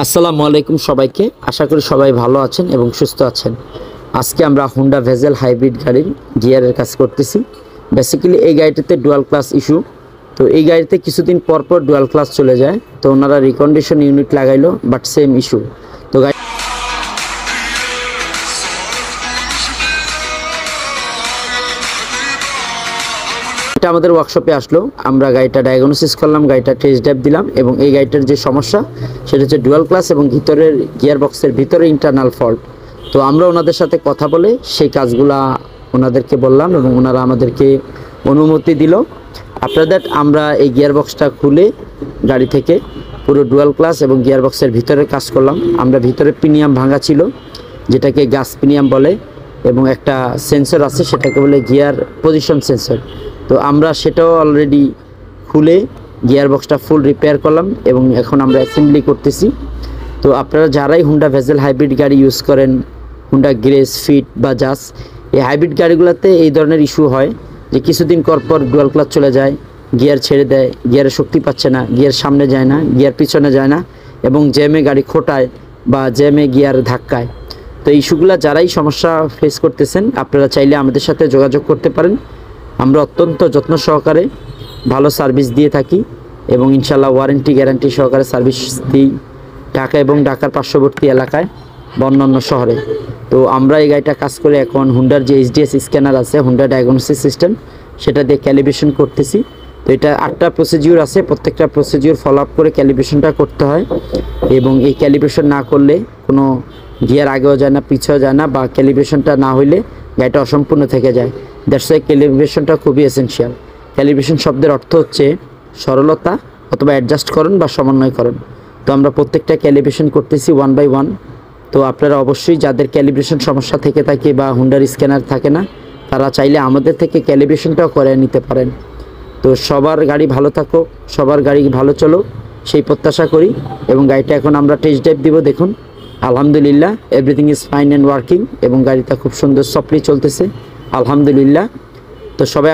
আসসালামু আলাইকুম সবাইকে। আশা করি সবাই ভালো আছেন এবং সুস্থ আছেন। আজকে আমরা হুন্ডা ভেজেল হাইব্রিড গাড়ির গিয়ারের কাজ করতেছি। বেসিক্যালি এই গাড়িটিতে ডুয়াল ক্লাস ইস্যু। তো এই গাড়িতে কিছুদিন পর পর ডুয়াল ক্লাস চলে যায়, তো ওনারা রিকন্ডিশন ইউনিট লাগাইলো, বাট সেম ইস্যু। তো এটা আমাদের ওয়ার্কশপে আসলো, আমরা গাড়িটা ডায়াগনোসিস করলাম, গাড়িটা টেস্ট ড্রাইভ দিলাম এবং এই গাড়িটার যে সমস্যা সেটা হচ্ছে ডুয়াল ক্লাস এবং ভিতরের গিয়ার বক্সের ভিতরে ইন্টারনাল ফল্ট। তো আমরা ওনাদের সাথে কথা বলে সেই কাজগুলা ওনাদেরকে বললাম এবং ওনারা আমাদেরকে অনুমতি দিল। আফটার দ্যাট আমরা এই গিয়ার বক্সটা খুলে গাড়ি থেকে পুরো ডুয়াল ক্লাস এবং গিয়ার বক্সের ভিতরে কাজ করলাম। আমরা ভিতরে পিনিয়াম ভাঙা ছিল, যেটাকে গ্যাস পিনিয়াম বলে, এবং একটা সেন্সর আছে সেটাকে বলে গিয়ার পজিশন সেন্সর। তো আমরা সেটাও অলরেডি খুলে গিয়ার বক্সটা ফুল রিপেয়ার করলাম এবং এখন আমরা অ্যাসেম্বলি করতেছি। তো আপনারা যারাই হুন্ডা ভেজেল হাইব্রিড গাড়ি ইউজ করেন, হুন্ডা গ্রেস, ফিট বা জাস, এই হাইব্রিড গাড়িগুলোতে এই ধরনের ইস্যু হয় যে কিছুদিন পর ডুয়াল ক্লাচ চলে যায়, গিয়ার ছেড়ে দেয়, গিয়ারে শক্তি পাচ্ছে না, গিয়ার সামনে যায় না, গিয়ার পিছনে যায় না এবং জ্যামে গাড়ি খোটায় বা জ্যামে গিয়ার ধাক্কায়। তো এই ইস্যুগুলো যারাই সমস্যা ফেস করতেছেন আপনারা চাইলে আমাদের সাথে যোগাযোগ করতে পারেন। আমরা অত্যন্ত যত্ন সহকারে ভালো সার্ভিস দিয়ে থাকি এবং ইনশাল্লাহ ওয়ারেন্টি গ্যারান্টি সহকারে সার্ভিস দিই ঢাকা এবং ঢাকার পার্শ্ববর্তী এলাকায় বা অন্যান্য শহরে। তো আমরা এই গাড়িটা কাজ করে এখন হুন্ডার যে এইচডিএস স্ক্যানার আছে, হুন্ডা ডায়াগনোসিস সিস্টেম, সেটা দিয়ে ক্যালিব্রেশন করতেছি। তো এটা 8টা প্রসিডিউর আছে, প্রত্যেকটা প্রসিডিউর ফলো আপ করে ক্যালিব্রেশনটা করতে হয় এবং এই ক্যালিব্রেশন না করলে কোনো গিয়ার আগেও যায় না, পিছেও যায় না, বা ক্যালিব্রেশনটা না হইলে গাড়িটা অসম্পূর্ণ থেকে যায়। দ্যাটস ওয়াই ক্যালিব্রেশনটা খুবই এসেনশিয়াল। ক্যালিব্রেশন শব্দের অর্থ হচ্ছে সরলতা অথবা অ্যাডজাস্টকরণ বা সমন্বয়করণ। তো আমরা প্রত্যেকটা ক্যালিব্রেশন করতেছি 1 বাই 1। তো আপনারা অবশ্যই যাদের ক্যালিব্রেশন সমস্যা থেকে থাকে বা হুন্ডার স্ক্যানার থাকে না, তারা চাইলে আমাদের থেকে ক্যালিব্রেশনটাও করে নিতে পারেন। তো সবার গাড়ি ভালো থাকুক, সবার গাড়ি ভালো চলো সেই প্রত্যাশা করি এবং গাড়িটা এখন আমরা টেস্ট ড্রাইভ দিব। দেখুন আলহামদুলিল্লাহ everything is fine and working এবং গাড়িটা খুব সুন্দর সফটলি চলতেছে আলহামদুলিল্লাহ। তো সবাই